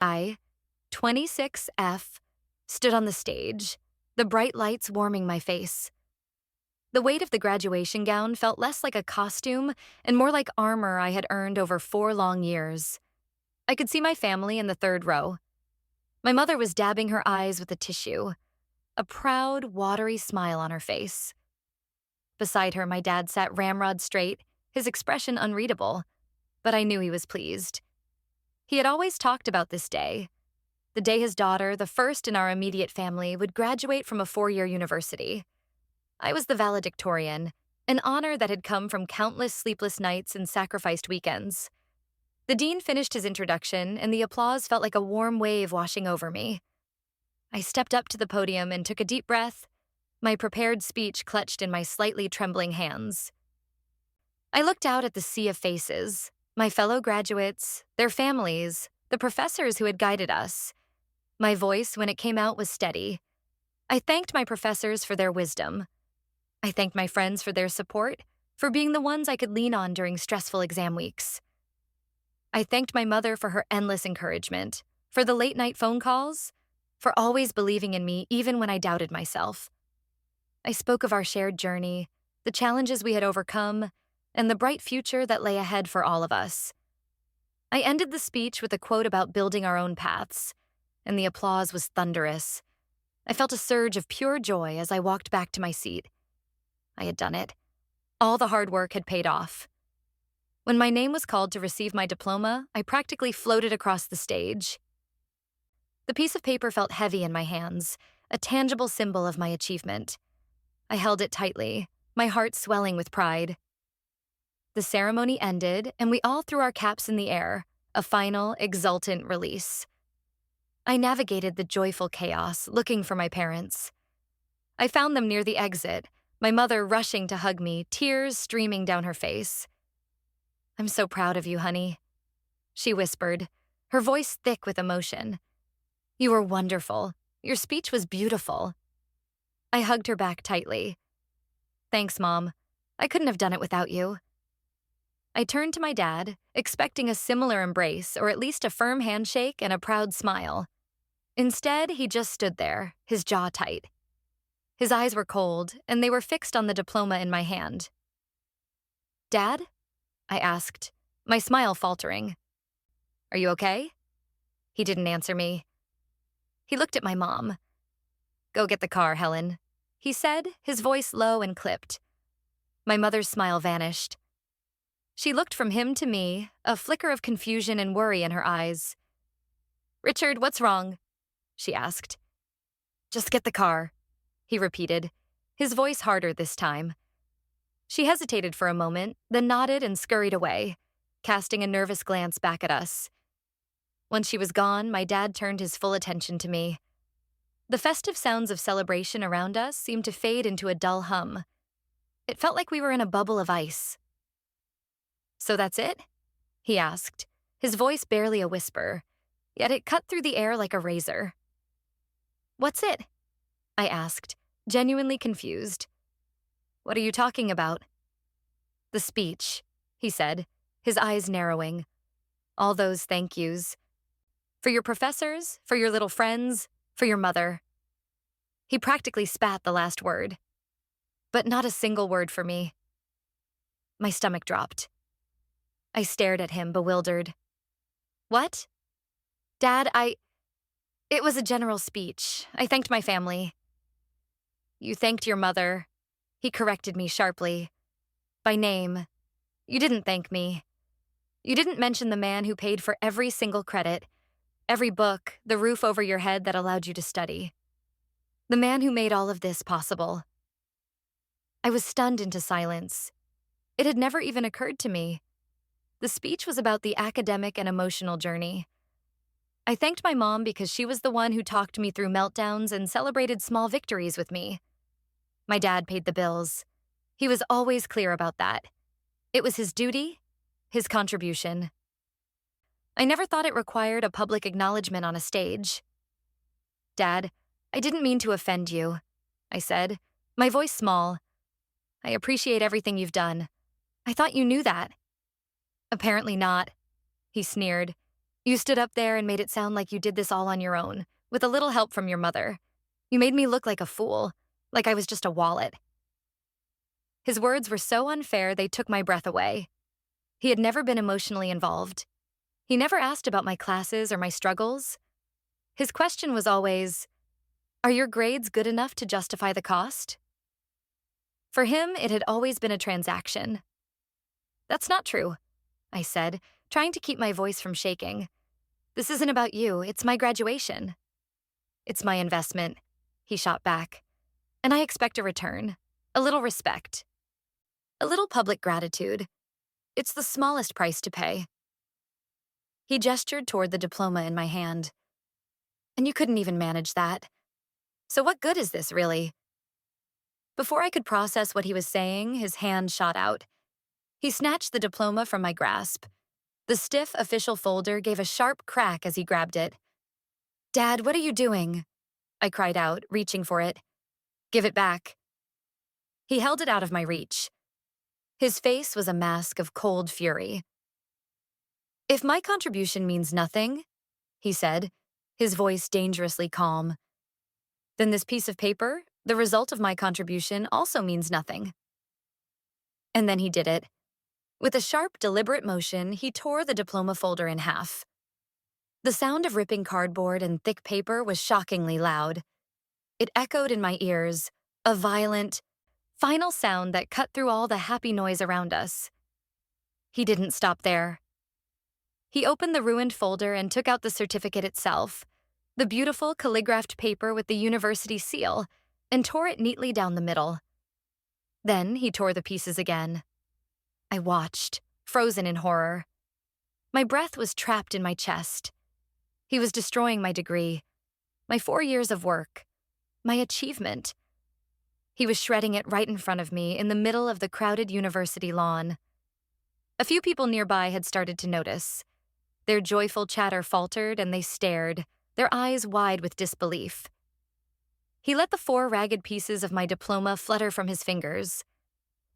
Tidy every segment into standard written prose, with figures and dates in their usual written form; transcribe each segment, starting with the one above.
I, 26F, stood on the stage, the bright lights warming my face. The weight of the graduation gown felt less like a costume and more like armor I had earned over 4 long years. I could see my family in the third row. My mother was dabbing her eyes with a tissue, a proud, watery smile on her face. Beside her, my dad sat ramrod straight, his expression unreadable, but I knew he was pleased. He had always talked about this day, the day his daughter, the first in our immediate family, would graduate from a 4-year university. I was the valedictorian, an honor that had come from countless sleepless nights and sacrificed weekends. The dean finished his introduction, and the applause felt like a warm wave washing over me. I stepped up to the podium and took a deep breath, my prepared speech clutched in my slightly trembling hands. I looked out at the sea of faces, my fellow graduates, their families, the professors who had guided us. My voice, when it came out, was steady. I thanked my professors for their wisdom. I thanked my friends for their support, for being the ones I could lean on during stressful exam weeks. I thanked my mother for her endless encouragement, for the late-night phone calls, for always believing in me even when I doubted myself. I spoke of our shared journey, the challenges we had overcome, and the bright future that lay ahead for all of us. I ended the speech with a quote about building our own paths, and the applause was thunderous. I felt a surge of pure joy as I walked back to my seat. I had done it. All the hard work had paid off. When my name was called to receive my diploma, I practically floated across the stage. The piece of paper felt heavy in my hands, a tangible symbol of my achievement. I held it tightly, my heart swelling with pride. The ceremony ended, and we all threw our caps in the air, a final, exultant release. I navigated the joyful chaos, looking for my parents. I found them near the exit, my mother rushing to hug me, tears streaming down her face. "I'm so proud of you, honey," she whispered, her voice thick with emotion. "You were wonderful. Your speech was beautiful." I hugged her back tightly. "Thanks, Mom. I couldn't have done it without you." I turned to my dad, expecting a similar embrace or at least a firm handshake and a proud smile. Instead, he just stood there, his jaw tight. His eyes were cold, and they were fixed on the diploma in my hand. "Dad?" I asked, my smile faltering. "Are you okay?" He didn't answer me. He looked at my mom. "Go get the car, Helen," he said, his voice low and clipped. My mother's smile vanished. She looked from him to me, a flicker of confusion and worry in her eyes. "Richard, what's wrong?" she asked. "Just get the car," he repeated, his voice harder this time. She hesitated for a moment, then nodded and scurried away, casting a nervous glance back at us. Once she was gone, my dad turned his full attention to me. The festive sounds of celebration around us seemed to fade into a dull hum. It felt like we were in a bubble of ice. "So that's it?" he asked, his voice barely a whisper, yet it cut through the air like a razor. "What's it?" I asked, genuinely confused. "What are you talking about?" "The speech," he said, his eyes narrowing. "All those thank yous. For your professors, for your little friends, for your mother." He practically spat the last word. But not a single word for me. My stomach dropped. I stared at him, bewildered. "What?" "Dad, It was a general speech. I thanked my family." "You thanked your mother," he corrected me sharply. "By name. You didn't thank me. You didn't mention the man who paid for every single credit, every book, the roof over your head that allowed you to study. The man who made all of this possible." I was stunned into silence. It had never even occurred to me. The speech was about the academic and emotional journey. I thanked my mom because she was the one who talked me through meltdowns and celebrated small victories with me. My dad paid the bills. He was always clear about that. It was his duty, his contribution. I never thought it required a public acknowledgement on a stage. "Dad, I didn't mean to offend you," I said, my voice small. "I appreciate everything you've done. I thought you knew that." "Apparently not," he sneered. You stood up there and made it sound like you did this all on your own, with a little help from your mother. You made me look like a fool, like I was just a wallet. His words were so unfair they took my breath away. He had never been emotionally involved. He never asked about my classes or my struggles. His question was always, "Are your grades good enough to justify the cost?" For him, it had always been a transaction. "That's not true," I said, trying to keep my voice from shaking. "This isn't about you, it's my graduation." "It's my investment," he shot back. "And I expect a return, a little respect, a little public gratitude. It's the smallest price to pay." He gestured toward the diploma in my hand. "And you couldn't even manage that. So what good is this, really?" Before I could process what he was saying, his hand shot out. He snatched the diploma from my grasp. The stiff official folder gave a sharp crack as he grabbed it. "Dad, what are you doing?" I cried out, reaching for it. "Give it back." He held it out of my reach. His face was a mask of cold fury. "If my contribution means nothing," he said, his voice dangerously calm, "then this piece of paper, the result of my contribution, also means nothing." And then he did it. With a sharp, deliberate motion, he tore the diploma folder in half. The sound of ripping cardboard and thick paper was shockingly loud. It echoed in my ears, a violent, final sound that cut through all the happy noise around us. He didn't stop there. He opened the ruined folder and took out the certificate itself, the beautiful calligraphed paper with the university seal, and tore it neatly down the middle. Then he tore the pieces again. I watched, frozen in horror. My breath was trapped in my chest. He was destroying my degree, my 4 years of work, my achievement. He was shredding it right in front of me in the middle of the crowded university lawn. A few people nearby had started to notice. Their joyful chatter faltered and they stared, their eyes wide with disbelief. He let the 4 ragged pieces of my diploma flutter from his fingers.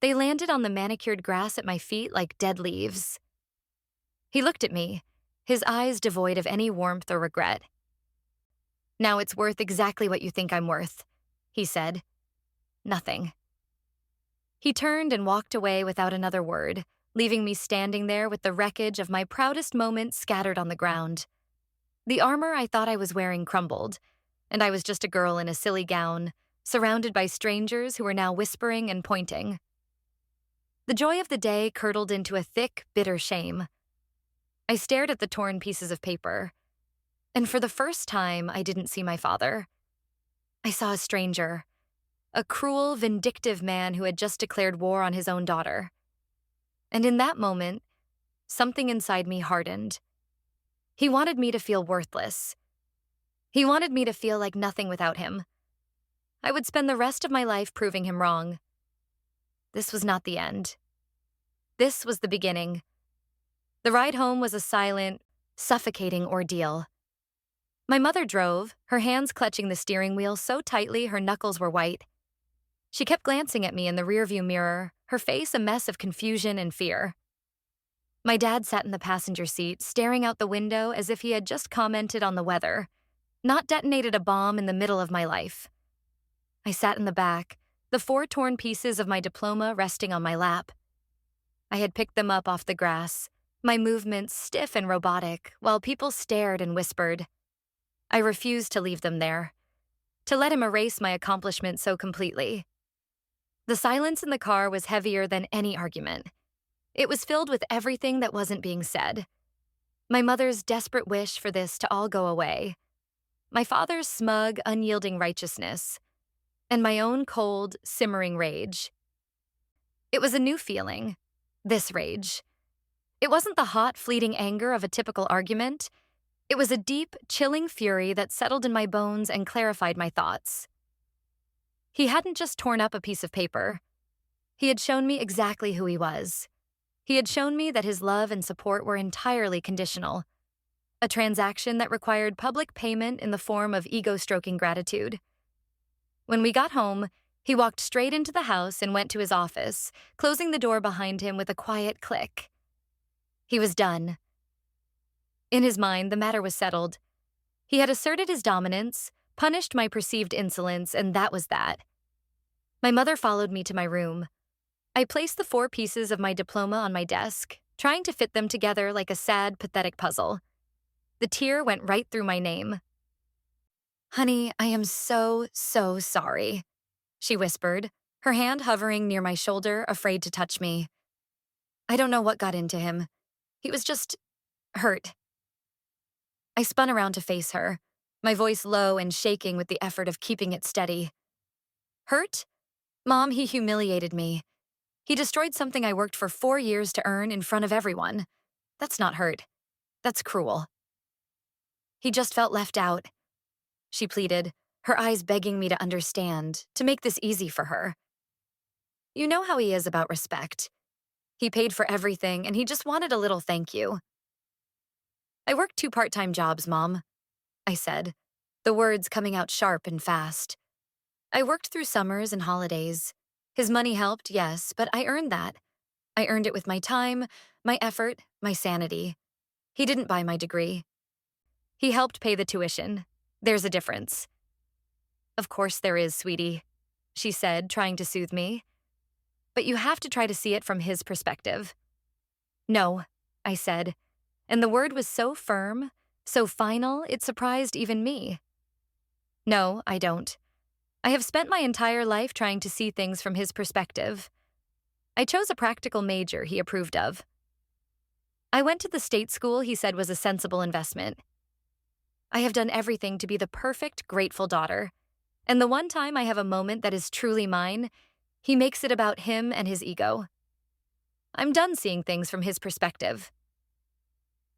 They landed on the manicured grass at my feet like dead leaves. He looked at me, his eyes devoid of any warmth or regret. "Now it's worth exactly what you think I'm worth," he said. "Nothing." He turned and walked away without another word, leaving me standing there with the wreckage of my proudest moment scattered on the ground. The armor I thought I was wearing crumbled, and I was just a girl in a silly gown, surrounded by strangers who were now whispering and pointing. The joy of the day curdled into a thick, bitter shame. I stared at the torn pieces of paper, and for the first time, I didn't see my father. I saw a stranger, a cruel, vindictive man who had just declared war on his own daughter. And in that moment, something inside me hardened. He wanted me to feel worthless. He wanted me to feel like nothing without him. I would spend the rest of my life proving him wrong. This was not the end. This was the beginning. The ride home was a silent, suffocating ordeal. My mother drove, her hands clutching the steering wheel so tightly her knuckles were white. She kept glancing at me in the rearview mirror, her face a mess of confusion and fear. My dad sat in the passenger seat, staring out the window as if he had just commented on the weather, not detonated a bomb in the middle of my life. I sat in the back, the 4 torn pieces of my diploma resting on my lap. I had picked them up off the grass, my movements stiff and robotic, while people stared and whispered. I refused to leave them there, to let him erase my accomplishment so completely. The silence in the car was heavier than any argument. It was filled with everything that wasn't being said. My mother's desperate wish for this to all go away. My father's smug, unyielding righteousness. And my own cold, simmering rage. It was a new feeling, this rage. It wasn't the hot, fleeting anger of a typical argument. It was a deep, chilling fury that settled in my bones and clarified my thoughts. He hadn't just torn up a piece of paper. He had shown me exactly who he was. He had shown me that his love and support were entirely conditional, a transaction that required public payment in the form of ego-stroking gratitude. When we got home, he walked straight into the house and went to his office, closing the door behind him with a quiet click. He was done. In his mind, the matter was settled. He had asserted his dominance, punished my perceived insolence, and that was that. My mother followed me to my room. I placed the 4 pieces of my diploma on my desk, trying to fit them together like a sad, pathetic puzzle. The tear went right through my name. "Honey, I am so, so sorry," she whispered, her hand hovering near my shoulder, afraid to touch me. "I don't know what got into him. He was just hurt." I spun around to face her, my voice low and shaking with the effort of keeping it steady. "Hurt? Mom, he humiliated me. He destroyed something I worked for 4 years to earn in front of everyone. That's not hurt. That's cruel." "He just felt left out," she pleaded, her eyes begging me to understand, to make this easy for her. "You know how he is about respect. He paid for everything, and he just wanted a little thank you." "I worked 2 part-time jobs, Mom," I said, the words coming out sharp and fast. "I worked through summers and holidays. His money helped, yes, but I earned that. I earned it with my time, my effort, my sanity. He didn't buy my degree. He helped pay the tuition. There's a difference." "Of course there is, sweetie," she said, trying to soothe me. "But you have to try to see it from his perspective." "No," I said, and the word was so firm, so final, it surprised even me. "No, I don't. I have spent my entire life trying to see things from his perspective. I chose a practical major he approved of. I went to the state school he said was a sensible investment. I have done everything to be the perfect, grateful daughter, and the one time I have a moment that is truly mine, he makes it about him and his ego. I'm done seeing things from his perspective."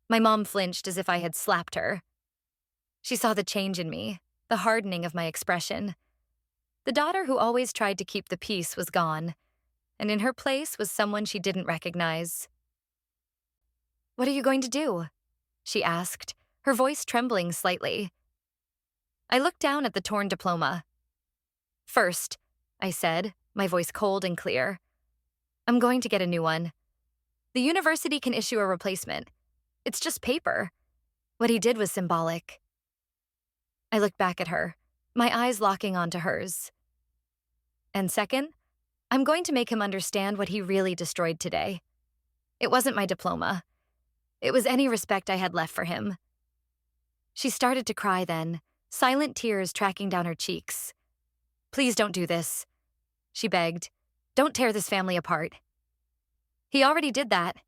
My mom flinched as if I had slapped her. She saw the change in me, the hardening of my expression. The daughter who always tried to keep the peace was gone, and in her place was someone she didn't recognize. "What are you going to do?" she asked, her voice trembling slightly. I looked down at the torn diploma. "First," I said, my voice cold and clear, "I'm going to get a new one. The university can issue a replacement. It's just paper. What he did was symbolic." I looked back at her, my eyes locking onto hers. "And second, I'm going to make him understand what he really destroyed today. It wasn't my diploma. It was any respect I had left for him." She started to cry then, silent tears tracking down her cheeks. "Please don't do this," she begged. "Don't tear this family apart." "He already did that,"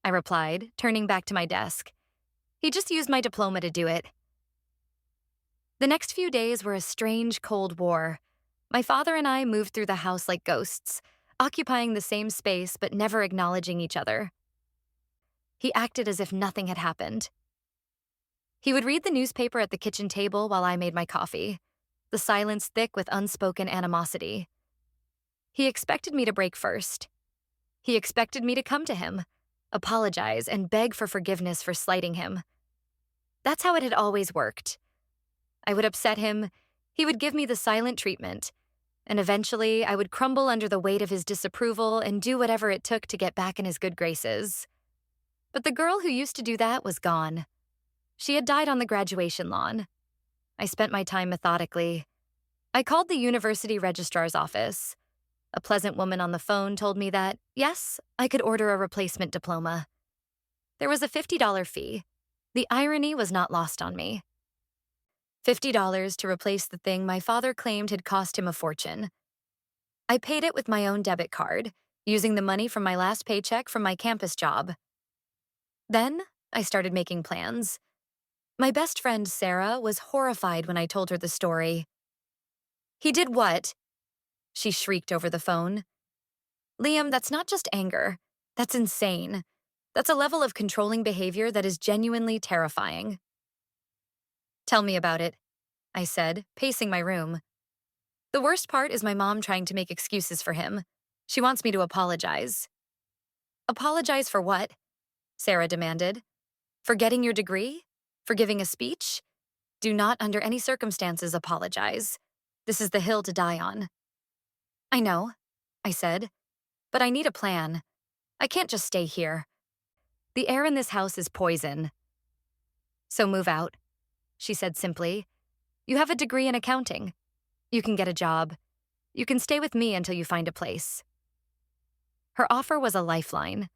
I replied, turning back to my desk. "He just used my diploma to do it." The next few days were a strange cold war. My father and I moved through the house like ghosts, occupying the same space but never acknowledging each other. He acted as if nothing had happened. He would read the newspaper at the kitchen table while I made my coffee, the silence thick with unspoken animosity. He expected me to break first. He expected me to come to him, apologize, and beg for forgiveness for slighting him. That's how it had always worked. I would upset him, he would give me the silent treatment, and eventually I would crumble under the weight of his disapproval and do whatever it took to get back in his good graces. But the girl who used to do that was gone. She had died on the graduation lawn. I spent my time methodically. I called the university registrar's office. A pleasant woman on the phone told me that, yes, I could order a replacement diploma. There was a $50 fee. The irony was not lost on me. $50 to replace the thing my father claimed had cost him a fortune. I paid it with my own debit card, using the money from my last paycheck from my campus job. Then, I started making plans. My best friend, Sarah, was horrified when I told her the story. "He did what?" she shrieked over the phone. "Liam, that's not just anger. That's insane. That's a level of controlling behavior that is genuinely terrifying." "Tell me about it," I said, pacing my room. "The worst part is my mom trying to make excuses for him. She wants me to apologize." "Apologize for what?" Sarah demanded. "For getting your degree? For giving a speech? Do not, under any circumstances, apologize. This is the hill to die on." "I know," I said, "but I need a plan. I can't just stay here. The air in this house is poison." So move out, she said simply. You have a degree in accounting. You can get a job. You can stay with me until you find a place. Her offer was a lifeline.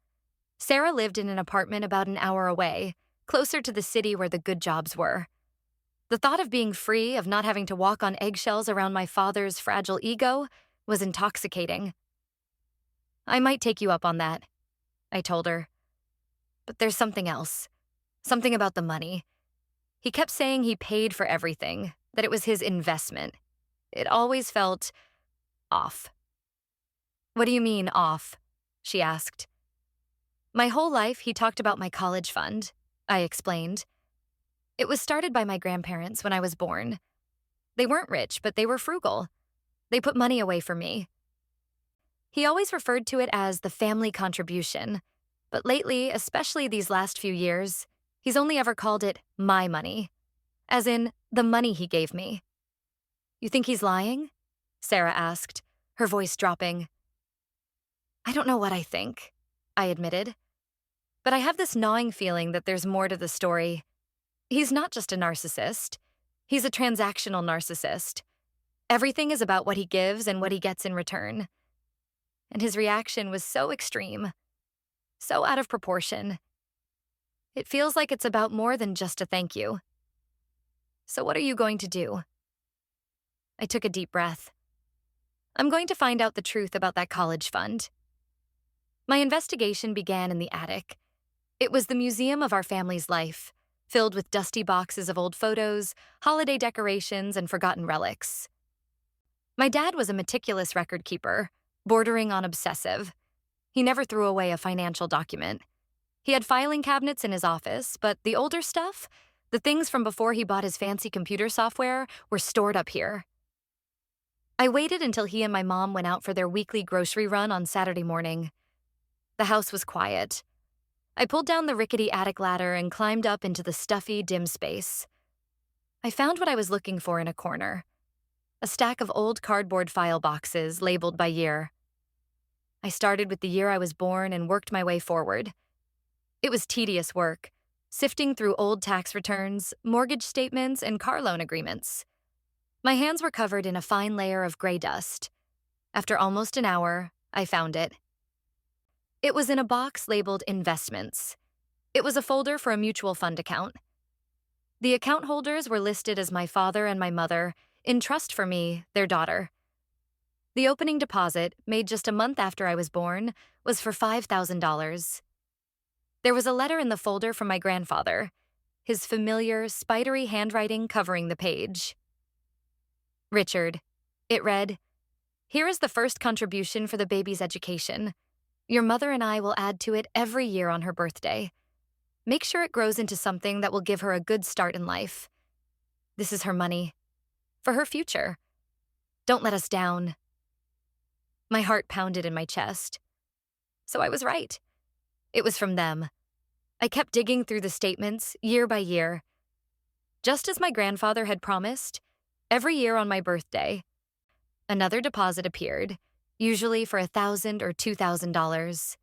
Sarah lived in an apartment about an hour away, closer to the city where the good jobs were. The thought of being free, of not having to walk on eggshells around my father's fragile ego, was intoxicating. I might take you up on that, I told her. But there's something else. Something about the money. He kept saying he paid for everything, that it was his investment. It always felt off. What do you mean, off? She asked. My whole life, he talked about my college fund, I explained. It was started by my grandparents when I was born. They weren't rich, but they were frugal. They put money away for me. He always referred to it as the family contribution, but lately, especially these last few years, he's only ever called it my money, as in the money he gave me. You think he's lying? Sarah asked, her voice dropping. I don't know what I think, I admitted. But I have this gnawing feeling that there's more to the story. He's not just a narcissist. He's a transactional narcissist. Everything is about what he gives and what he gets in return. And his reaction was so extreme, so out of proportion. It feels like it's about more than just a thank you. So what are you going to do? I took a deep breath. I'm going to find out the truth about that college fund. My investigation began in the attic. It was the museum of our family's life, filled with dusty boxes of old photos, holiday decorations, and forgotten relics. My dad was a meticulous record keeper, bordering on obsessive. He never threw away a financial document. He had filing cabinets in his office, but the older stuff, the things from before he bought his fancy computer software, were stored up here. I waited until he and my mom went out for their weekly grocery run on Saturday morning. The house was quiet. I pulled down the rickety attic ladder and climbed up into the stuffy, dim space. I found what I was looking for in a corner. A stack of old cardboard file boxes labeled by year. I started with the year I was born and worked my way forward. It was tedious work, sifting through old tax returns, mortgage statements, and car loan agreements. My hands were covered in a fine layer of gray dust. After almost an hour, I found it. It was in a box labeled Investments. It was a folder for a mutual fund account. The account holders were listed as my father and my mother, in trust for me, their daughter. The opening deposit, made just a month after I was born, was for $5,000. There was a letter in the folder from my grandfather, his familiar, spidery handwriting covering the page. Richard, it read, "Here is the first contribution for the baby's education. Your mother and I will add to it every year on her birthday. Make sure it grows into something that will give her a good start in life. This is her money. For her future. Don't let us down." My heart pounded in my chest. So I was right. It was from them. I kept digging through the statements, year by year. Just as my grandfather had promised, every year on my birthday, another deposit appeared, usually for $1,000 or $2,000.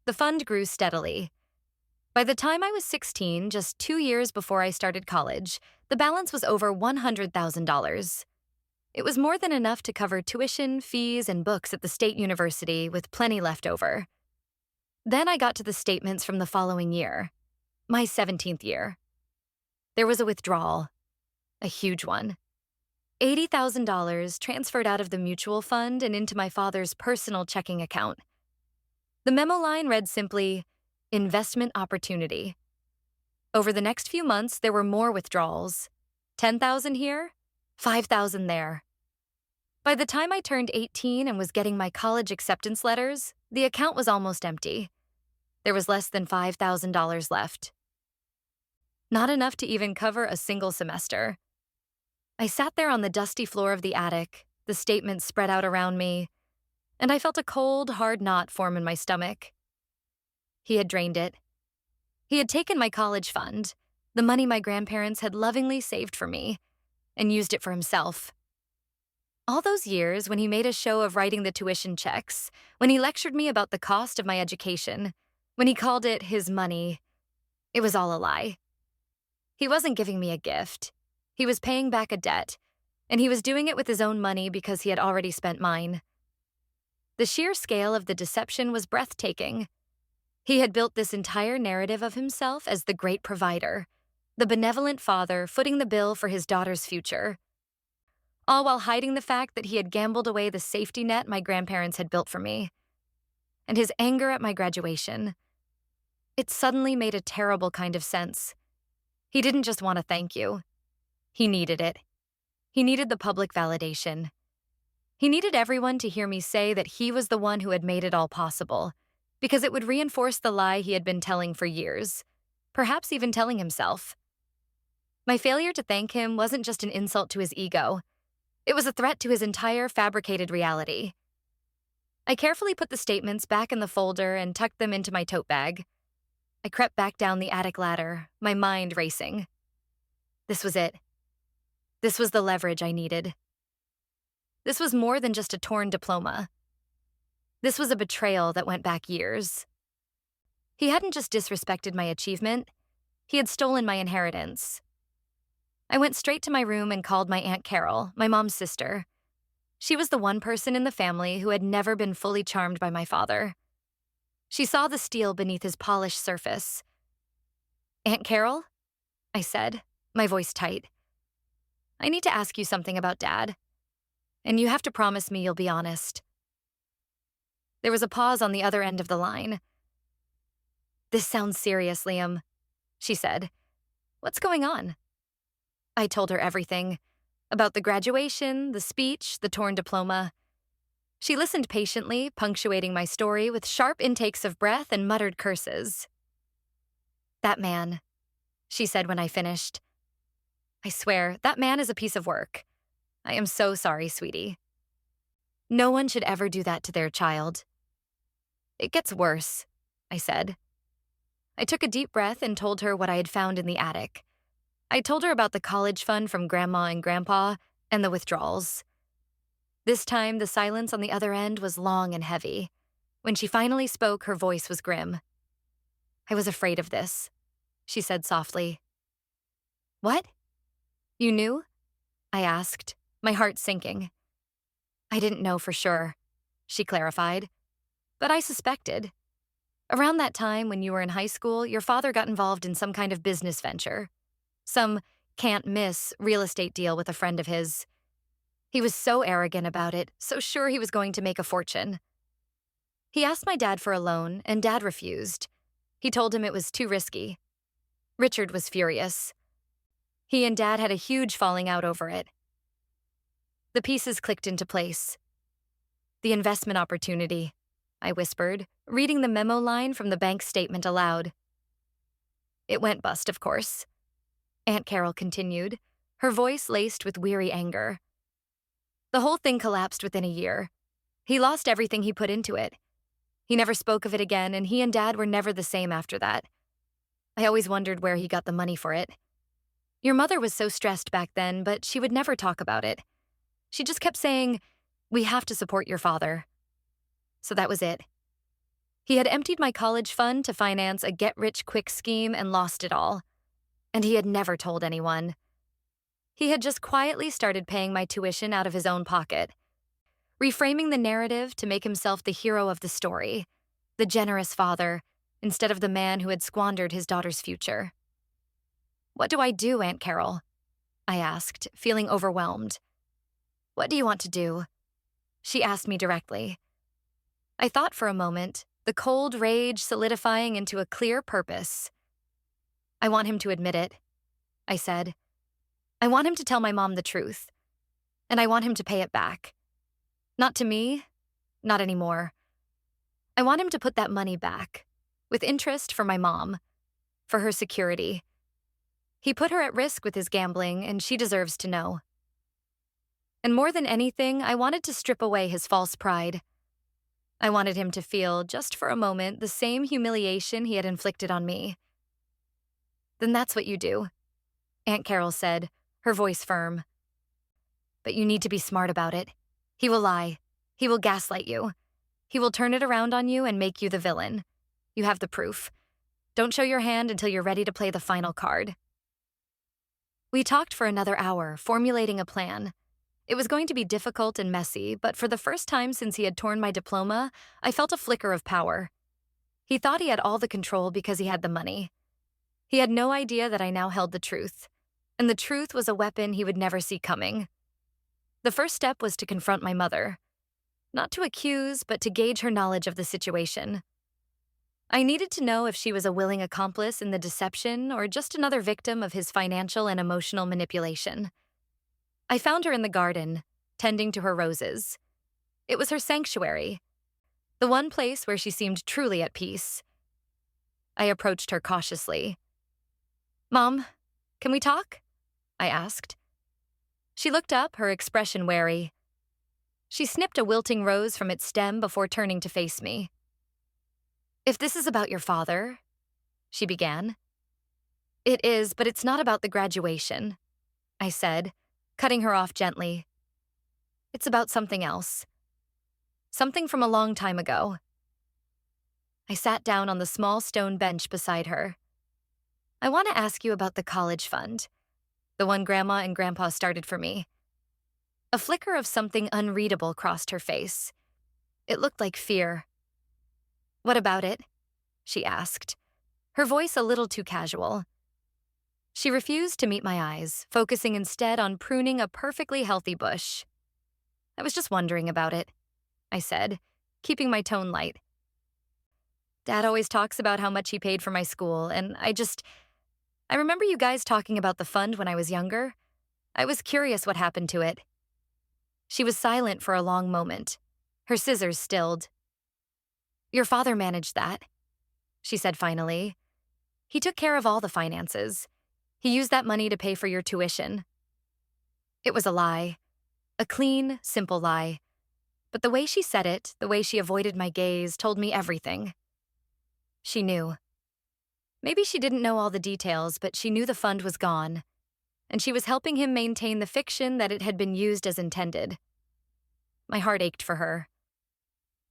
The fund grew steadily. By the time I was 16, just 2 years before I started college, the balance was over $100,000. It was more than enough to cover tuition, fees, and books at the state university, with plenty left over. Then I got to the statements from the following year, my 17th year. There was a withdrawal, a huge one. $80,000 transferred out of the mutual fund and into my father's personal checking account. The memo line read simply, "Investment opportunity." Over the next few months, there were more withdrawals. 10,000 here, 5,000 there. By the time I turned 18 and was getting my college acceptance letters, the account was almost empty. There was less than $5,000 left. Not enough to even cover a single semester. I sat there on the dusty floor of the attic, the statements spread out around me, and I felt a cold, hard knot form in my stomach. He had drained it. He had taken my college fund, the money my grandparents had lovingly saved for me, and used it for himself. All those years when he made a show of writing the tuition checks, when he lectured me about the cost of my education, when he called it his money, it was all a lie. He wasn't giving me a gift. He was paying back a debt, and he was doing it with his own money because he had already spent mine. The sheer scale of the deception was breathtaking. He had built this entire narrative of himself as the great provider, the benevolent father footing the bill for his daughter's future, all while hiding the fact that he had gambled away the safety net my grandparents had built for me. And his anger at my graduation. It suddenly made a terrible kind of sense. He didn't just want a thank you. He needed it. He needed the public validation. He needed everyone to hear me say that he was the one who had made it all possible, because it would reinforce the lie he had been telling for years, perhaps even telling himself. My failure to thank him wasn't just an insult to his ego. It was a threat to his entire fabricated reality. I carefully put the statements back in the folder and tucked them into my tote bag. I crept back down the attic ladder, my mind racing. This was it. This was the leverage I needed. This was more than just a torn diploma. This was a betrayal that went back years. He hadn't just disrespected my achievement, he had stolen my inheritance. I went straight to my room and called my Aunt Carol, my mom's sister. She was the one person in the family who had never been fully charmed by my father. She saw the steel beneath his polished surface. "Aunt Carol?" I said, my voice tight. "I need to ask you something about Dad. And you have to promise me you'll be honest." There was a pause on the other end of the line. "This sounds serious, Liam," she said. "What's going on?" I told her everything. About the graduation, the speech, the torn diploma. She listened patiently, punctuating my story with sharp intakes of breath and muttered curses. "That man," she said when I finished. "I swear, that man is a piece of work. I am so sorry, sweetie. No one should ever do that to their child." "It gets worse," I said. I took a deep breath and told her what I had found in the attic. I told her about the college fund from Grandma and Grandpa and the withdrawals. This time, the silence on the other end was long and heavy. When she finally spoke, her voice was grim. "I was afraid of this," she said softly. "What? You knew?" I asked, my heart sinking. "I didn't know for sure," she clarified, "but I suspected. Around that time when you were in high school, your father got involved in some kind of business venture. Some can't-miss real estate deal with a friend of his. He was so arrogant about it, so sure he was going to make a fortune. He asked my dad for a loan, and Dad refused. He told him it was too risky. Richard was furious. He and Dad had a huge falling out over it. The pieces clicked into place. The investment opportunity," I whispered, reading the memo line from the bank statement aloud. "It went bust, of course," Aunt Carol continued, her voice laced with weary anger. "The whole thing collapsed within a year. He lost everything he put into it. He never spoke of it again, and he and Dad were never the same after that. I always wondered where he got the money for it. Your mother was so stressed back then, but she would never talk about it. She just kept saying, 'We have to support your father.' So that was it. He had emptied my college fund to finance a get-rich-quick scheme and lost it all. And he had never told anyone. He had just quietly started paying my tuition out of his own pocket, reframing the narrative to make himself the hero of the story, the generous father, instead of the man who had squandered his daughter's future. "What do I do, Aunt Carol?" I asked, feeling overwhelmed. "What do you want to do?" She asked me directly. I thought for a moment, the cold rage solidifying into a clear purpose. "I want him to admit it," I said. "I want him to tell my mom the truth. And I want him to pay it back. Not to me, not anymore. I want him to put that money back, with interest for my mom, for her security. He put her at risk with his gambling, and she deserves to know. And more than anything, I wanted to strip away his false pride. I wanted him to feel, just for a moment, the same humiliation he had inflicted on me." "Then that's what you do," Aunt Carol said, her voice firm. "But you need to be smart about it. He will lie. He will gaslight you. He will turn it around on you and make you the villain. You have the proof. Don't show your hand until you're ready to play the final card." We talked for another hour, formulating a plan. It was going to be difficult and messy, but for the first time since he had torn my diploma, I felt a flicker of power. He thought he had all the control because he had the money. He had no idea that I now held the truth, and the truth was a weapon he would never see coming. The first step was to confront my mother. Not to accuse, but to gauge her knowledge of the situation. I needed to know if she was a willing accomplice in the deception or just another victim of his financial and emotional manipulation. I found her in the garden, tending to her roses. It was her sanctuary, the one place where she seemed truly at peace. I approached her cautiously. "Mom, can we talk?" I asked. She looked up, her expression wary. She snipped a wilting rose from its stem before turning to face me. "If this is about your father," she began. "It is, but it's not about the graduation," I said, cutting her off gently. "It's about something else. Something from a long time ago." I sat down on the small stone bench beside her. "I want to ask you about the college fund, the one Grandma and Grandpa started for me." A flicker of something unreadable crossed her face. It looked like fear. "What about it?" she asked, her voice a little too casual. She refused to meet my eyes, focusing instead on pruning a perfectly healthy bush. "I was just wondering about it," I said, keeping my tone light. "Dad always talks about how much he paid for my school, and I remember you guys talking about the fund when I was younger. I was curious what happened to it." She was silent for a long moment, her scissors stilled. "Your father managed that," she said finally. "He took care of all the finances. He used that money to pay for your tuition." It was a lie. A clean, simple lie. But the way she said it, the way she avoided my gaze, told me everything. She knew. Maybe she didn't know all the details, but she knew the fund was gone, and she was helping him maintain the fiction that it had been used as intended. My heart ached for her.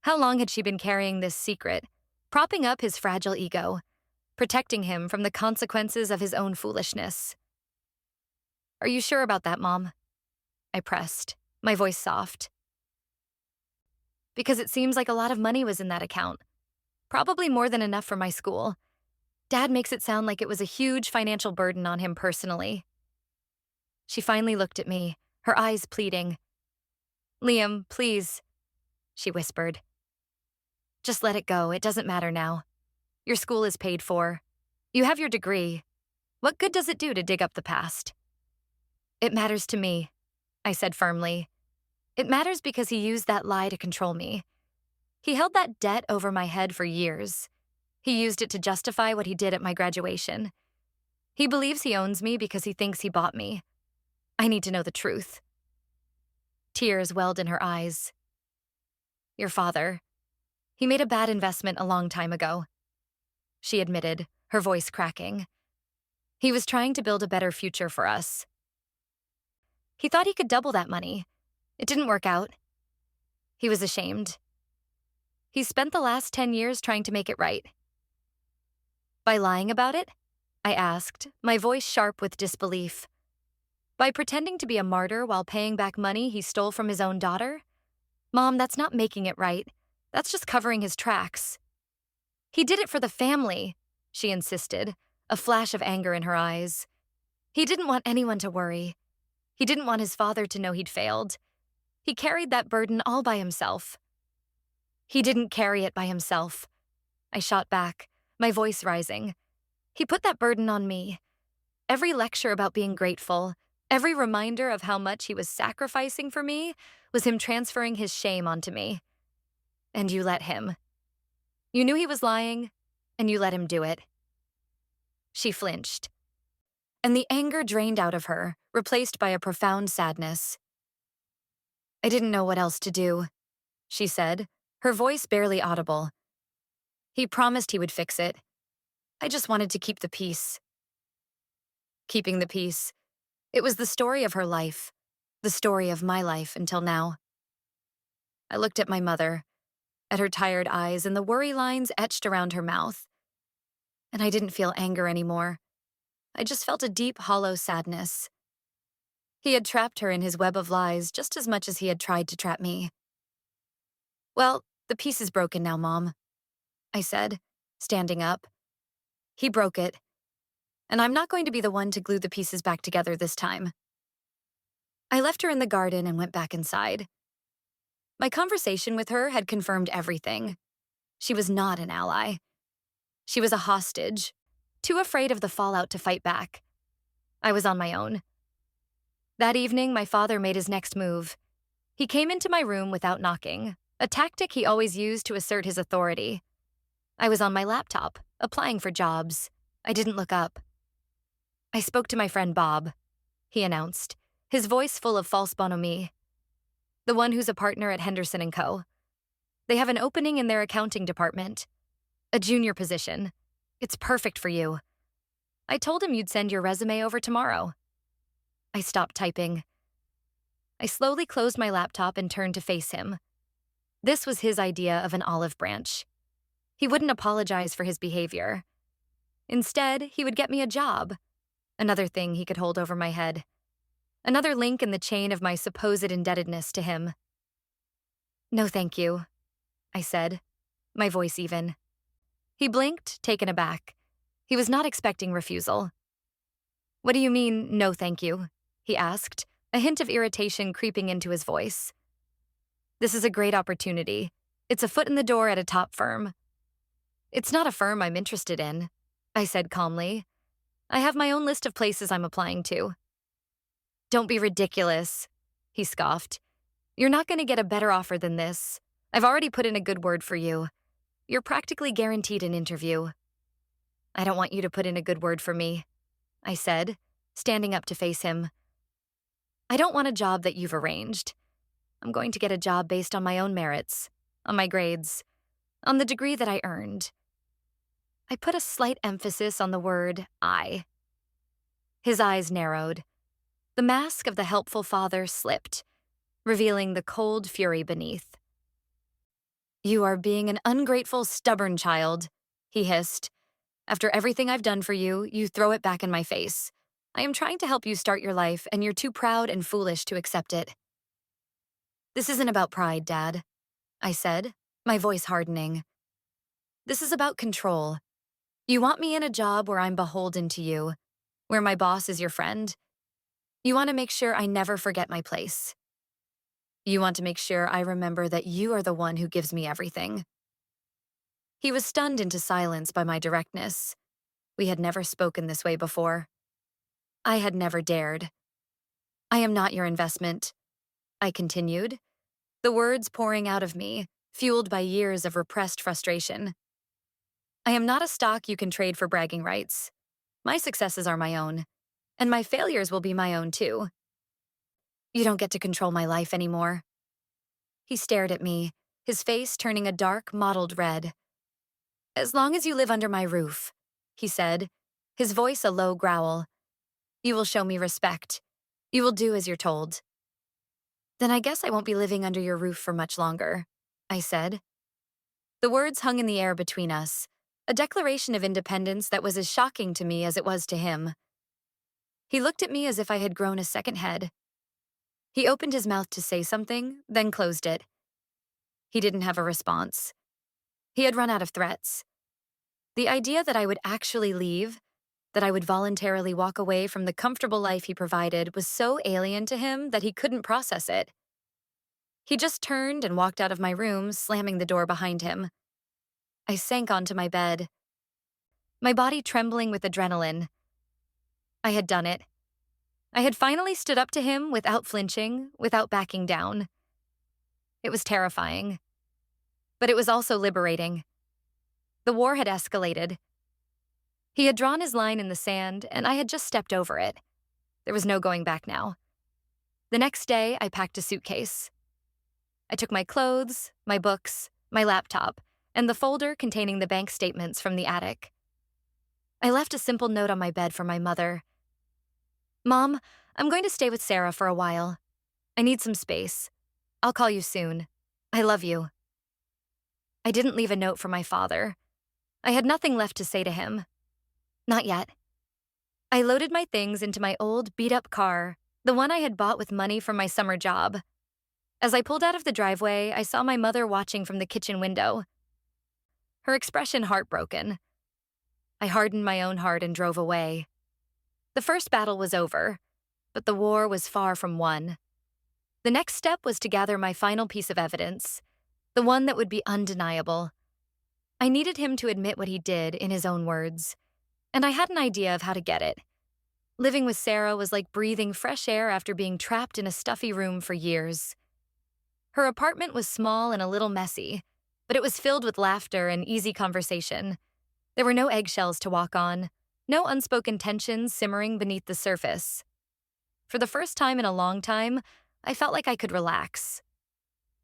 How long had she been carrying this secret, propping up his fragile ego, protecting him from the consequences of his own foolishness? "Are you sure about that, Mom?" I pressed, my voice soft. "Because it seems like a lot of money was in that account. Probably more than enough for my school. Dad makes it sound like it was a huge financial burden on him personally." She finally looked at me, her eyes pleading. "Liam, please," she whispered. "Just let it go. It doesn't matter now. Your school is paid for. You have your degree. What good does it do to dig up the past?" "It matters to me," I said firmly. "It matters because he used that lie to control me. He held that debt over my head for years. He used it to justify what he did at my graduation. He believes he owns me because he thinks he bought me. I need to know the truth." Tears welled in her eyes. "Your father. He made a bad investment a long time ago," she admitted, her voice cracking. "He was trying to build a better future for us. He thought he could double that money. It didn't work out. He was ashamed. He spent the last 10 years trying to make it right." "By lying about it?" I asked, my voice sharp with disbelief. "By pretending to be a martyr while paying back money he stole from his own daughter? Mom, that's not making it right. That's just covering his tracks." "He did it for the family," she insisted, a flash of anger in her eyes. "He didn't want anyone to worry. He didn't want his father to know he'd failed. He carried that burden all by himself." "He didn't carry it by himself," I shot back, my voice rising. "He put that burden on me. Every lecture about being grateful, every reminder of how much he was sacrificing for me was him transferring his shame onto me. And you let him. You knew he was lying, and you let him do it." She flinched, and the anger drained out of her, replaced by a profound sadness. "I didn't know what else to do," she said, her voice barely audible. "He promised he would fix it. I just wanted to keep the peace." Keeping the peace. It was the story of her life, the story of my life until now. I looked at my mother, at her tired eyes and the worry lines etched around her mouth. And I didn't feel anger anymore. I just felt a deep, hollow sadness. He had trapped her in his web of lies just as much as he had tried to trap me. Well, the piece is broken now, Mom, I said, standing up. He broke it, and I'm not going to be the one to glue the pieces back together this time. I left her in the garden and went back inside. My conversation with her had confirmed everything. She was not an ally. She was a hostage, too afraid of the fallout to fight back. I was on my own. That evening, my father made his next move. He came into my room without knocking, a tactic he always used to assert his authority. I was on my laptop, applying for jobs. I didn't look up. I spoke to my friend Bob, he announced, his voice full of false bonhomie. The one who's a partner at Henderson & Co. They have an opening in their accounting department. A junior position. It's perfect for you. I told him you'd send your resume over tomorrow. I stopped typing. I slowly closed my laptop and turned to face him. This was his idea of an olive branch. He wouldn't apologize for his behavior. Instead, he would get me a job. Another thing he could hold over my head. Another link in the chain of my supposed indebtedness to him. No, thank you, I said, my voice even. He blinked, taken aback. He was not expecting refusal. What do you mean, no thank you? He asked, a hint of irritation creeping into his voice. This is a great opportunity. It's a foot in the door at a top firm. It's not a firm I'm interested in, I said calmly. I have my own list of places I'm applying to. Don't be ridiculous, he scoffed. You're not going to get a better offer than this. I've already put in a good word for you. You're practically guaranteed an interview. I don't want you to put in a good word for me, I said, standing up to face him. I don't want a job that you've arranged. I'm going to get a job based on my own merits, on my grades, on the degree that I earned. I put a slight emphasis on the word I. His eyes narrowed. The mask of the helpful father slipped, revealing the cold fury beneath. You are being an ungrateful, stubborn child, he hissed. After everything I've done for you, you throw it back in my face. I am trying to help you start your life, and you're too proud and foolish to accept it. This isn't about pride, Dad, I said, my voice hardening. This is about control. You want me in a job where I'm beholden to you, where my boss is your friend. You want to make sure I never forget my place. You want to make sure I remember that you are the one who gives me everything. He was stunned into silence by my directness. We had never spoken this way before. I had never dared. I am not your investment, I continued, the words pouring out of me, fueled by years of repressed frustration. I am not a stock you can trade for bragging rights. My successes are my own, and my failures will be my own too. You don't get to control my life anymore. He stared at me, his face turning a dark, mottled red. As long as you live under my roof, he said, his voice a low growl. You will show me respect. You will do as you're told. Then I guess I won't be living under your roof for much longer, I said. The words hung in the air between us, a declaration of independence that was as shocking to me as it was to him. He looked at me as if I had grown a second head. He opened his mouth to say something, then closed it. He didn't have a response. He had run out of threats. The idea that I would actually leave, that I would voluntarily walk away from the comfortable life he provided, was so alien to him that he couldn't process it. He just turned and walked out of my room, slamming the door behind him. I sank onto my bed, my body trembling with adrenaline. I had done it. I had finally stood up to him without flinching, without backing down. It was terrifying. But it was also liberating. The war had escalated. He had drawn his line in the sand, and I had just stepped over it. There was no going back now. The next day, I packed a suitcase. I took my clothes, my books, my laptop, and the folder containing the bank statements from the attic. I left a simple note on my bed for my mother. Mom, I'm going to stay with Sarah for a while. I need some space. I'll call you soon. I love you. I didn't leave a note for my father. I had nothing left to say to him. Not yet. I loaded my things into my old, beat-up car, the one I had bought with money from my summer job. As I pulled out of the driveway, I saw my mother watching from the kitchen window, her expression heartbroken. I hardened my own heart and drove away. The first battle was over, but the war was far from won. The next step was to gather my final piece of evidence, the one that would be undeniable. I needed him to admit what he did in his own words, and I had an idea of how to get it. Living with Sarah was like breathing fresh air after being trapped in a stuffy room for years. Her apartment was small and a little messy, but it was filled with laughter and easy conversation. There were no eggshells to walk on, no unspoken tensions simmering beneath the surface. For the first time in a long time, I felt like I could relax.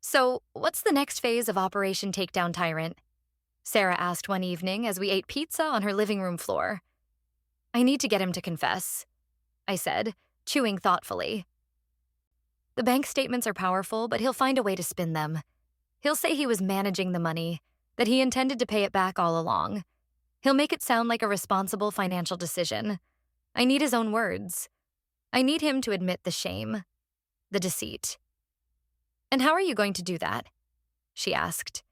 "So, what's the next phase of Operation Takedown Tyrant?" Sarah asked one evening as we ate pizza on her living room floor. "I need to get him to confess," I said, chewing thoughtfully. "The bank statements are powerful, but he'll find a way to spin them. He'll say he was managing the money, that he intended to pay it back all along. He'll make it sound like a responsible financial decision. I need his own words. I need him to admit the shame, the deceit." "And how are you going to do that?" she asked.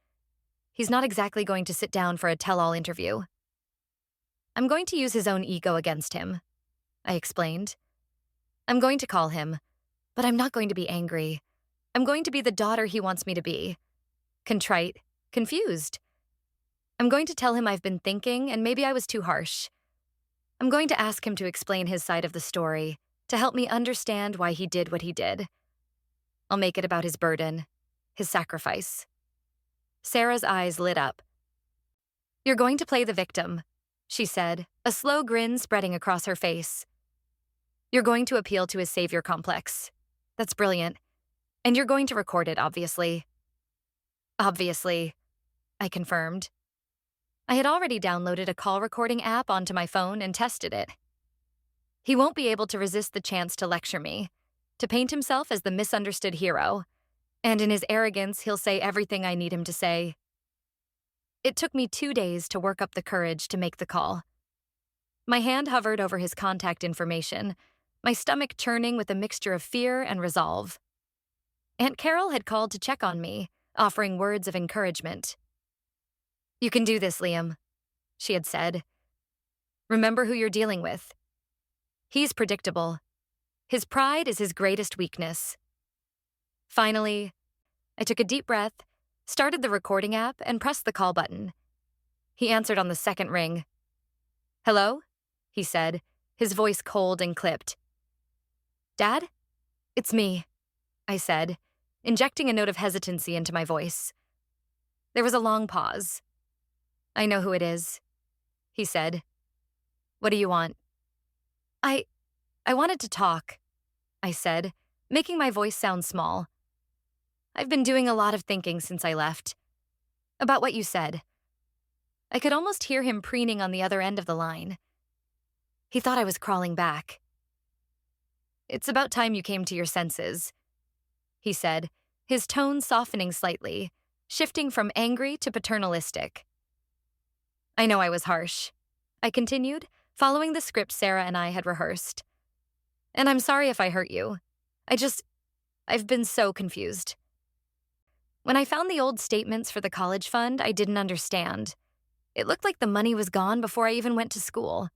"He's not exactly going to sit down for a tell-all interview." "I'm going to use his own ego against him," I explained. "I'm going to call him, but I'm not going to be angry. I'm going to be the daughter he wants me to be. Contrite, confused. I'm going to tell him I've been thinking and maybe I was too harsh. I'm going to ask him to explain his side of the story, to help me understand why he did what he did. I'll make it about his burden, his sacrifice." Sarah's eyes lit up. "You're going to play the victim," she said, a slow grin spreading across her face. "You're going to appeal to his savior complex. That's brilliant. And you're going to record it, obviously." "Obviously," I confirmed. I had already downloaded a call recording app onto my phone and tested it. He won't be able to resist the chance to lecture me, to paint himself as the misunderstood hero, and in his arrogance, he'll say everything I need him to say. It took me 2 days to work up the courage to make the call. My hand hovered over his contact information, my stomach churning with a mixture of fear and resolve. Aunt Carol had called to check on me, offering words of encouragement. "You can do this, Liam," she had said. "Remember who you're dealing with. He's predictable. His pride is his greatest weakness." Finally, I took a deep breath, started the recording app, and pressed the call button. He answered on the second ring. "Hello?" he said, his voice cold and clipped. "Dad? It's me," I said, injecting a note of hesitancy into my voice. There was a long pause. "I know who it is," he said. "What do you want?" I wanted to talk," I said, making my voice sound small. "I've been doing a lot of thinking since I left. About what you said." I could almost hear him preening on the other end of the line. He thought I was crawling back. "It's about time you came to your senses," he said, his tone softening slightly, shifting from angry to paternalistic. "I know I was harsh," I continued, following the script Sarah and I had rehearsed. "And I'm sorry if I hurt you. I've been so confused. When I found the old statements for the college fund, I didn't understand. It looked like the money was gone before I even went to school."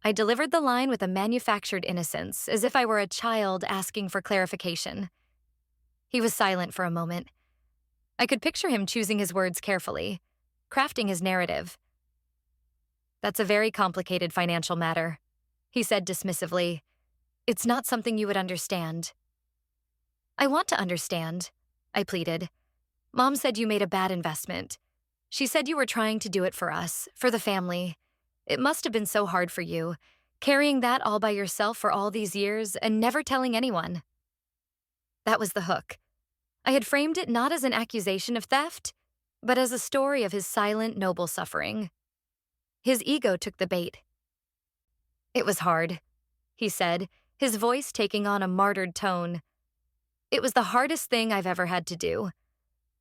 I delivered the line with a manufactured innocence, as if I were a child asking for clarification. He was silent for a moment. I could picture him choosing his words carefully, crafting his narrative. "That's a very complicated financial matter," he said dismissively. "It's not something you would understand." "I want to understand," I pleaded. "Mom said you made a bad investment. She said you were trying to do it for us, for the family. It must have been so hard for you, carrying that all by yourself for all these years and never telling anyone." That was the hook. I had framed it not as an accusation of theft, but as a story of his silent, noble suffering. His ego took the bait. "It was hard," he said, his voice taking on a martyred tone. "It was the hardest thing I've ever had to do.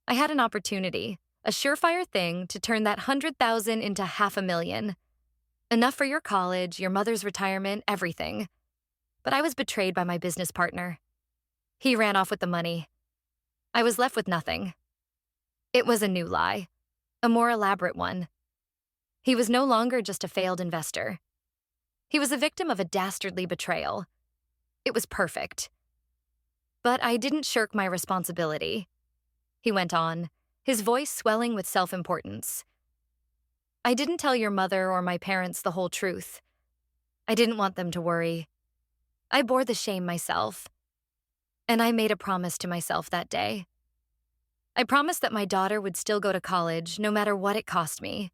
I had an opportunity, a surefire thing to turn that 100,000 into 500,000. Enough for your college, your mother's retirement, everything. But I was betrayed by my business partner. He ran off with the money. I was left with nothing. It was a new lie, a more elaborate one. He was no longer just a failed investor. He was a victim of a dastardly betrayal. It was perfect. But I didn't shirk my responsibility. He went on, his voice swelling with self-importance. I didn't tell your mother or my parents the whole truth. I didn't want them to worry. I bore the shame myself. And I made a promise to myself that day. I promised that my daughter would still go to college, no matter what it cost me.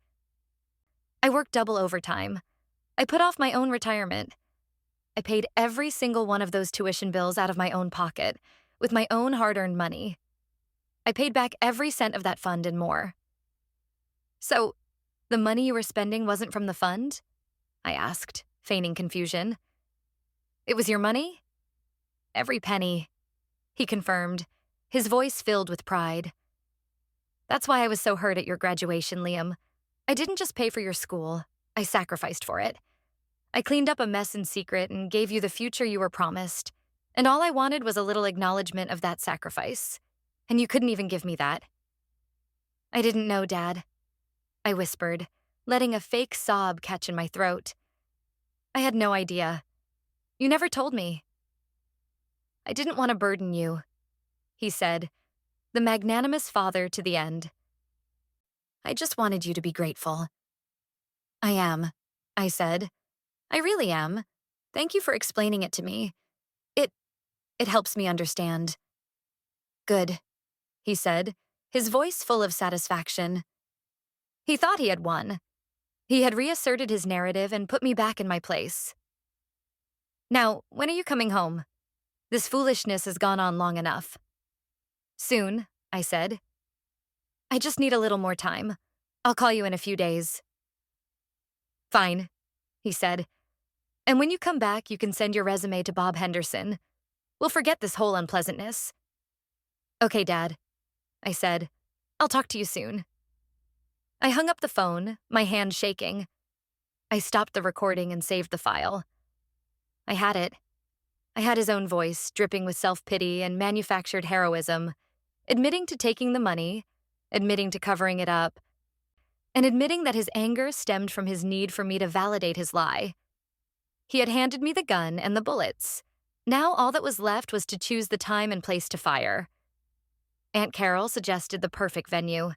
I worked double overtime. I put off my own retirement. I paid every single one of those tuition bills out of my own pocket, with my own hard-earned money. I paid back every cent of that fund and more. So, the money you were spending wasn't from the fund? I asked, feigning confusion. It was your money? Every penny, he confirmed, his voice filled with pride. That's why I was so hurt at your graduation, Liam. I didn't just pay for your school, I sacrificed for it. I cleaned up a mess in secret and gave you the future you were promised, and all I wanted was a little acknowledgement of that sacrifice, and you couldn't even give me that. I didn't know, Dad, I whispered, letting a fake sob catch in my throat. I had no idea. You never told me. I didn't want to burden you, he said, the magnanimous father to the end. I just wanted you to be grateful. I am, I said. I really am. Thank you for explaining it to me. It helps me understand. Good, he said, his voice full of satisfaction. He thought he had won. He had reasserted his narrative and put me back in my place. Now, when are you coming home? This foolishness has gone on long enough. Soon, I said. I just need a little more time. I'll call you in a few days. Fine, he said. And when you come back, you can send your resume to Bob Henderson. We'll forget this whole unpleasantness. Okay, Dad, I said. I'll talk to you soon. I hung up the phone, my hand shaking. I stopped the recording and saved the file. I had it. I had his own voice, dripping with self-pity and manufactured heroism, admitting to taking the money, admitting to covering it up, and admitting that his anger stemmed from his need for me to validate his lie. He had handed me the gun and the bullets. Now all that was left was to choose the time and place to fire. Aunt Carol suggested the perfect venue.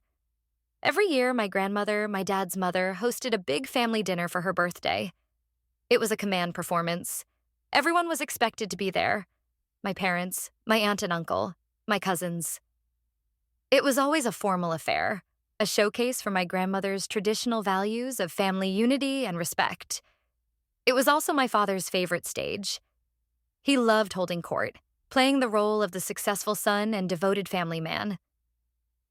Every year, my grandmother, my dad's mother, hosted a big family dinner for her birthday. It was a command performance. Everyone was expected to be there. My parents, my aunt and uncle, my cousins. It was always a formal affair, a showcase for my grandmother's traditional values of family unity and respect. It was also my father's favorite stage. He loved holding court, playing the role of the successful son and devoted family man.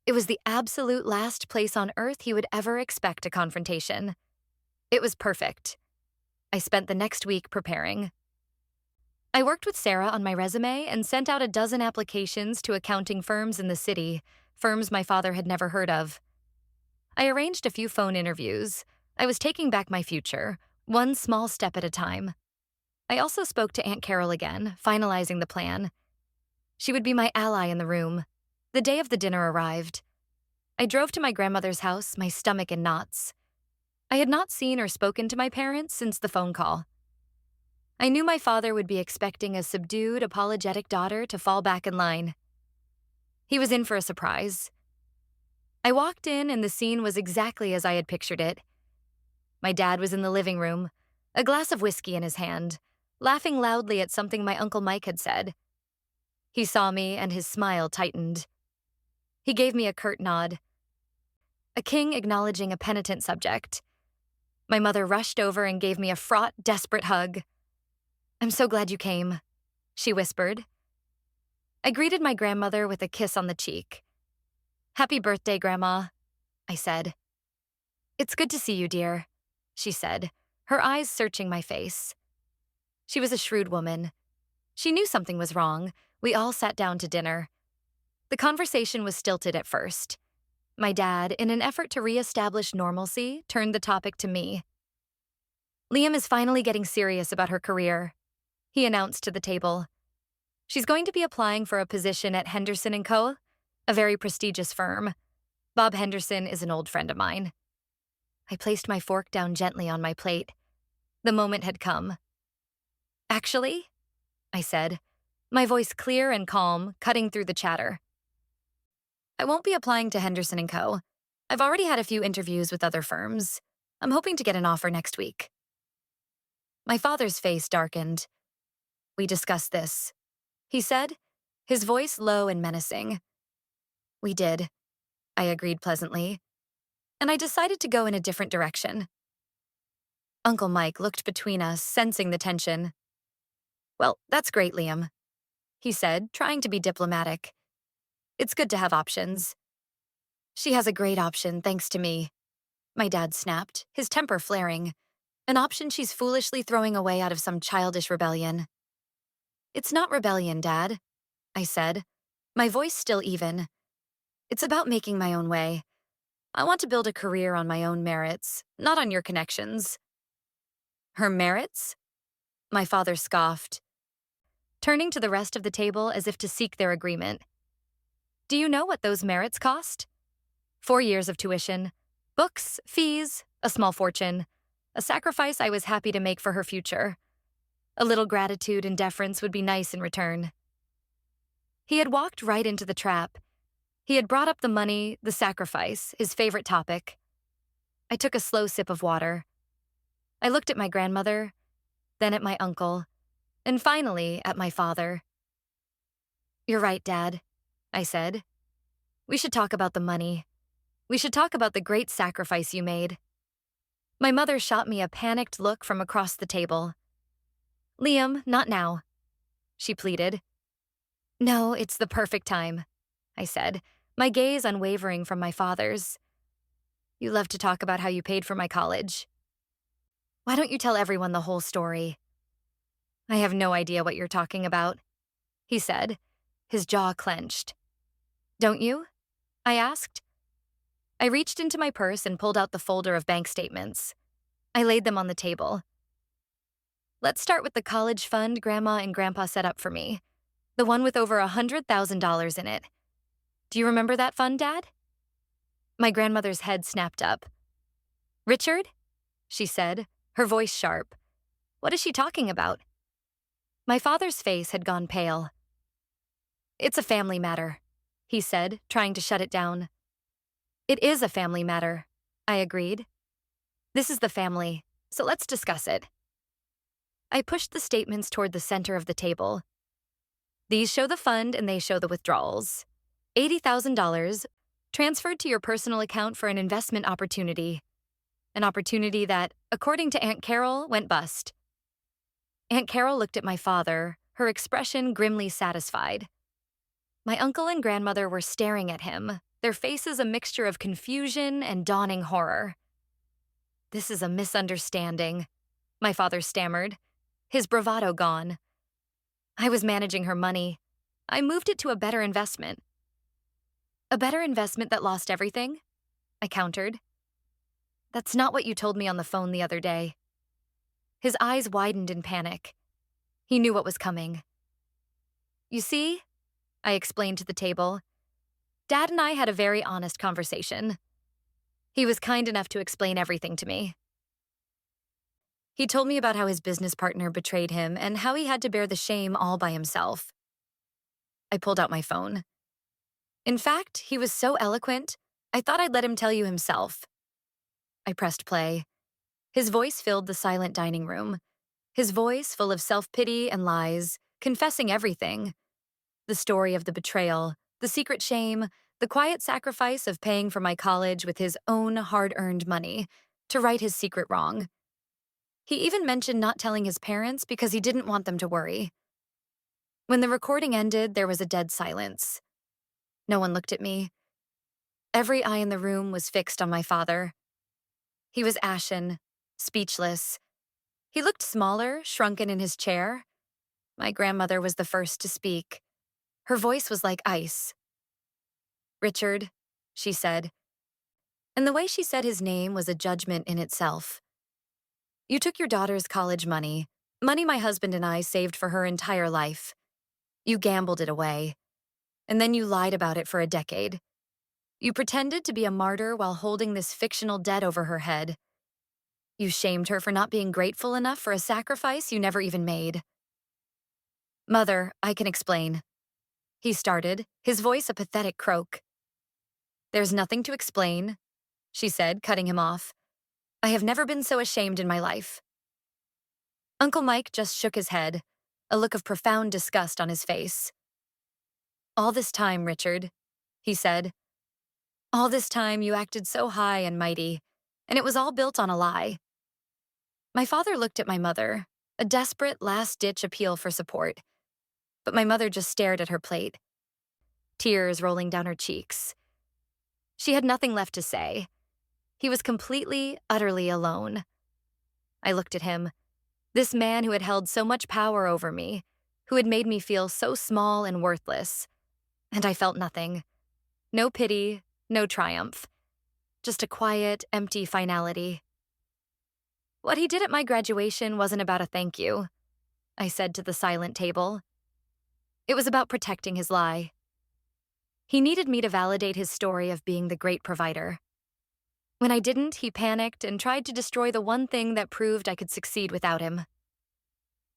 It was the absolute last place on earth he would ever expect a confrontation. It was perfect. I spent the next week preparing. I worked with Sarah on my resume and sent out a dozen applications to accounting firms in the city, firms my father had never heard of. I arranged a few phone interviews. I was taking back my future, one small step at a time. I also spoke to Aunt Carol again, finalizing the plan. She would be my ally in the room. The day of the dinner arrived. I drove to my grandmother's house, my stomach in knots. I had not seen or spoken to my parents since the phone call. I knew my father would be expecting a subdued, apologetic daughter to fall back in line. He was in for a surprise. I walked in and the scene was exactly as I had pictured it. My dad was in the living room, a glass of whiskey in his hand, laughing loudly at something my Uncle Mike had said. He saw me and his smile tightened. He gave me a curt nod. A king acknowledging a penitent subject. My mother rushed over and gave me a fraught, desperate hug. I'm so glad you came, she whispered. I greeted my grandmother with a kiss on the cheek. Happy birthday, Grandma, I said. It's good to see you, dear, she said, her eyes searching my face. She was a shrewd woman. She knew something was wrong. We all sat down to dinner. The conversation was stilted at first. My dad, in an effort to reestablish normalcy, turned the topic to me. Liam is finally getting serious about her career, he announced to the table. She's going to be applying for a position at Henderson & Co., a very prestigious firm. Bob Henderson is an old friend of mine. I placed my fork down gently on my plate. The moment had come. Actually, I said, my voice clear and calm, cutting through the chatter. I won't be applying to Henderson & Co. I've already had a few interviews with other firms. I'm hoping to get an offer next week. My father's face darkened. We discussed this, he said, his voice low and menacing. We did, I agreed pleasantly, and I decided to go in a different direction. Uncle Mike looked between us, sensing the tension. Well, that's great, Liam, he said, trying to be diplomatic. It's good to have options. She has a great option, thanks to me, my dad snapped, his temper flaring. An option she's foolishly throwing away out of some childish rebellion. It's not rebellion, Dad, I said, my voice still even. It's about making my own way. I want to build a career on my own merits, not on your connections. Her merits? My father scoffed, turning to the rest of the table as if to seek their agreement. Do you know what those merits cost? 4 years of tuition, books, fees, a small fortune, a sacrifice I was happy to make for her future. A little gratitude and deference would be nice in return. He had walked right into the trap. He had brought up the money, the sacrifice, his favorite topic. I took a slow sip of water. I looked at my grandmother, then at my uncle, and finally at my father. You're right, Dad, I said. We should talk about the money. We should talk about the great sacrifice you made. My mother shot me a panicked look from across the table. Liam, not now, she pleaded. No, it's the perfect time, I said, my gaze unwavering from my father's. You love to talk about how you paid for my college. Why don't you tell everyone the whole story? I have no idea what you're talking about, he said, his jaw clenched. Don't you? I asked. I reached into my purse and pulled out the folder of bank statements. I laid them on the table. Let's start with the college fund Grandma and Grandpa set up for me, the one with over $100,000 in it. Do you remember that fund, Dad? My grandmother's head snapped up. Richard? She said, her voice sharp. What is she talking about? My father's face had gone pale. It's a family matter, he said, trying to shut it down. It is a family matter, I agreed. This is the family, so let's discuss it. I pushed the statements toward the center of the table. These show the fund and they show the withdrawals. $80,000 transferred to your personal account for an investment opportunity. An opportunity that, according to Aunt Carol, went bust. Aunt Carol looked at my father, her expression grimly satisfied. My uncle and grandmother were staring at him, their faces a mixture of confusion and dawning horror. This is a misunderstanding, my father stammered, his bravado gone. I was managing her money. I moved it to a better investment. A better investment that lost everything? I countered. That's not what you told me on the phone the other day. His eyes widened in panic. He knew what was coming. You see, I explained to the table, Dad and I had a very honest conversation. He was kind enough to explain everything to me. He told me about how his business partner betrayed him and how he had to bear the shame all by himself. I pulled out my phone. In fact, he was so eloquent, I thought I'd let him tell you himself. I pressed play. His voice filled the silent dining room. His voice full of self-pity and lies, confessing everything. The story of the betrayal, the secret shame, the quiet sacrifice of paying for my college with his own hard-earned money to right his secret wrong. He even mentioned not telling his parents because he didn't want them to worry. When the recording ended, there was a dead silence. No one looked at me. Every eye in the room was fixed on my father. He was ashen, speechless. He looked smaller, shrunken in his chair. My grandmother was the first to speak. Her voice was like ice. Richard, she said. And the way she said his name was a judgment in itself. You took your daughter's college money my husband and I saved for her entire life. You gambled it away, and then you lied about it for a decade. You pretended to be a martyr while holding this fictional debt over her head. You shamed her for not being grateful enough for a sacrifice you never even made. Mother, I can explain. He started, his voice a pathetic croak. There's nothing to explain, she said, cutting him off. I have never been so ashamed in my life. Uncle Mike just shook his head, a look of profound disgust on his face. All this time, Richard, he said. All this time you acted so high and mighty, and it was all built on a lie. My father looked at my mother, a desperate last-ditch appeal for support. But my mother just stared at her plate, tears rolling down her cheeks. She had nothing left to say. He was completely, utterly alone. I looked at him, this man who had held so much power over me, who had made me feel so small and worthless, and I felt nothing. No pity, no triumph. Just a quiet, empty finality. What he did at my graduation wasn't about a thank you, I said to the silent table. It was about protecting his lie. He needed me to validate his story of being the great provider. When I didn't, he panicked and tried to destroy the one thing that proved I could succeed without him.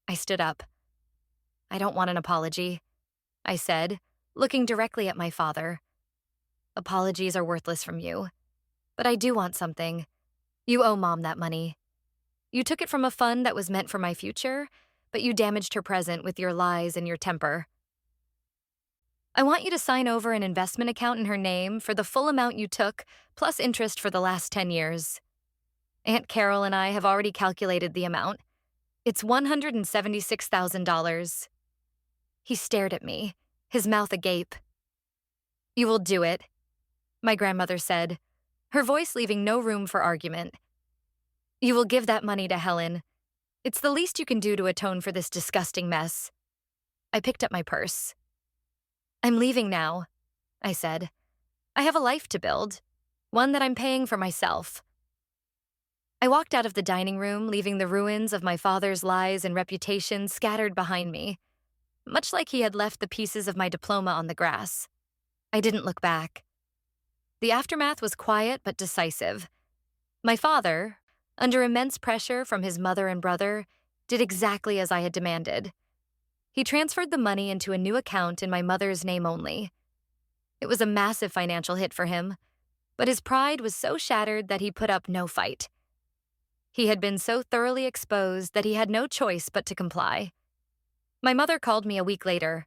I stood up. I don't want an apology, I said, looking directly at my father. Apologies are worthless from you. But I do want something. You owe Mom that money. You took it from a fund that was meant for my future, but you damaged her present with your lies and your temper. I want you to sign over an investment account in her name for the full amount you took, plus interest for the last 10 years. Aunt Carol and I have already calculated the amount. It's $176,000. He stared at me, his mouth agape. You will do it, my grandmother said, her voice leaving no room for argument. You will give that money to Helen. It's the least you can do to atone for this disgusting mess. I picked up my purse. I'm leaving now, I said. I have a life to build, one that I'm paying for myself. I walked out of the dining room, leaving the ruins of my father's lies and reputation scattered behind me, much like he had left the pieces of my diploma on the grass. I didn't look back. The aftermath was quiet but decisive. My father, under immense pressure from his mother and brother, did exactly as I had demanded. He transferred the money into a new account in my mother's name only. It was a massive financial hit for him, but his pride was so shattered that he put up no fight. He had been so thoroughly exposed that he had no choice but to comply. My mother called me a week later.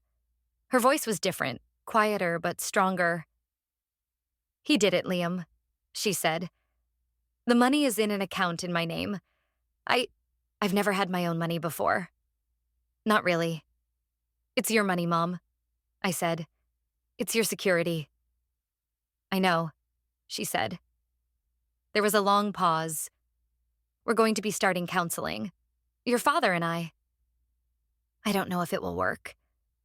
Her voice was different, quieter but stronger. He did it, Liam, she said. The money is in an account in my name. I've never had my own money before. Not really. It's your money, Mom, I said. It's your security. I know, she said. There was a long pause. We're going to be starting counseling. Your father and I. I don't know if it will work.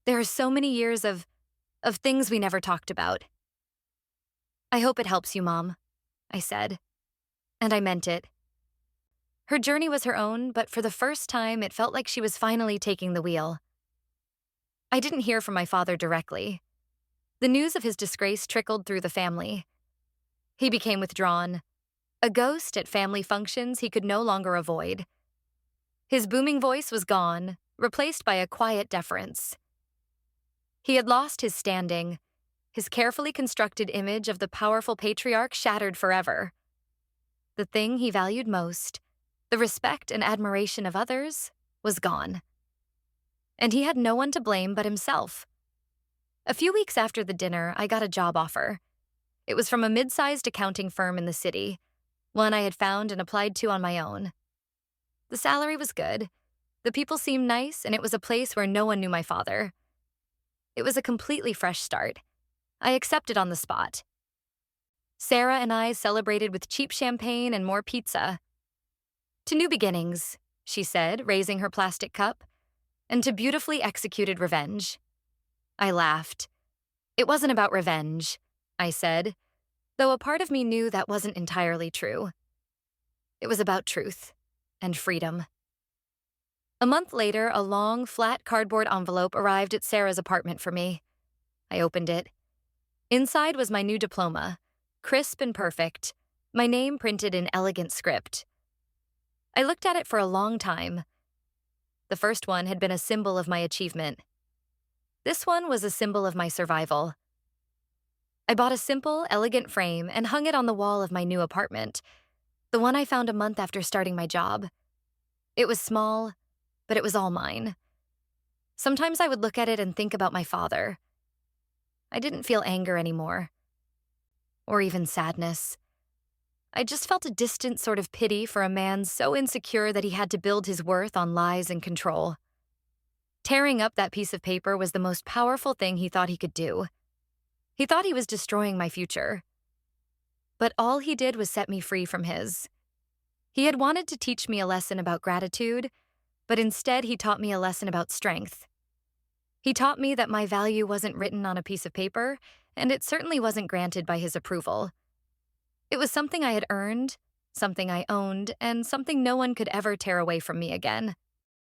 There are so many years of things we never talked about. I hope it helps you, Mom, I said. And I meant it. Her journey was her own, but for the first time, it felt like she was finally taking the wheel. I didn't hear from my father directly. The news of his disgrace trickled through the family. He became withdrawn, a ghost at family functions he could no longer avoid. His booming voice was gone, replaced by a quiet deference. He had lost his standing, his carefully constructed image of the powerful patriarch shattered forever. The thing he valued most, the respect and admiration of others, was gone. And he had no one to blame but himself. A few weeks after the dinner, I got a job offer. It was from a mid-sized accounting firm in the city, one I had found and applied to on my own. The salary was good, the people seemed nice, and it was a place where no one knew my father. It was a completely fresh start. I accepted on the spot. Sarah and I celebrated with cheap champagne and more pizza. To new beginnings, she said, raising her plastic cup, and to beautifully executed revenge. I laughed. It wasn't about revenge, I said, though a part of me knew that wasn't entirely true. It was about truth and freedom. A month later, a long, flat cardboard envelope arrived at Sarah's apartment for me. I opened it. Inside was my new diploma, crisp and perfect, my name printed in elegant script. I looked at it for a long time. The first one had been a symbol of my achievement. This one was a symbol of my survival. I bought a simple, elegant frame and hung it on the wall of my new apartment, the one I found a month after starting my job. It was small, but it was all mine. Sometimes I would look at it and think about my father. I didn't feel anger anymore, or even sadness. I just felt a distant sort of pity for a man so insecure that he had to build his worth on lies and control. Tearing up that piece of paper was the most powerful thing he thought he could do. He thought he was destroying my future. But all he did was set me free from his. He had wanted to teach me a lesson about gratitude, but instead he taught me a lesson about strength. He taught me that my value wasn't written on a piece of paper, and it certainly wasn't granted by his approval. It was something I had earned, something I owned, and something no one could ever tear away from me again.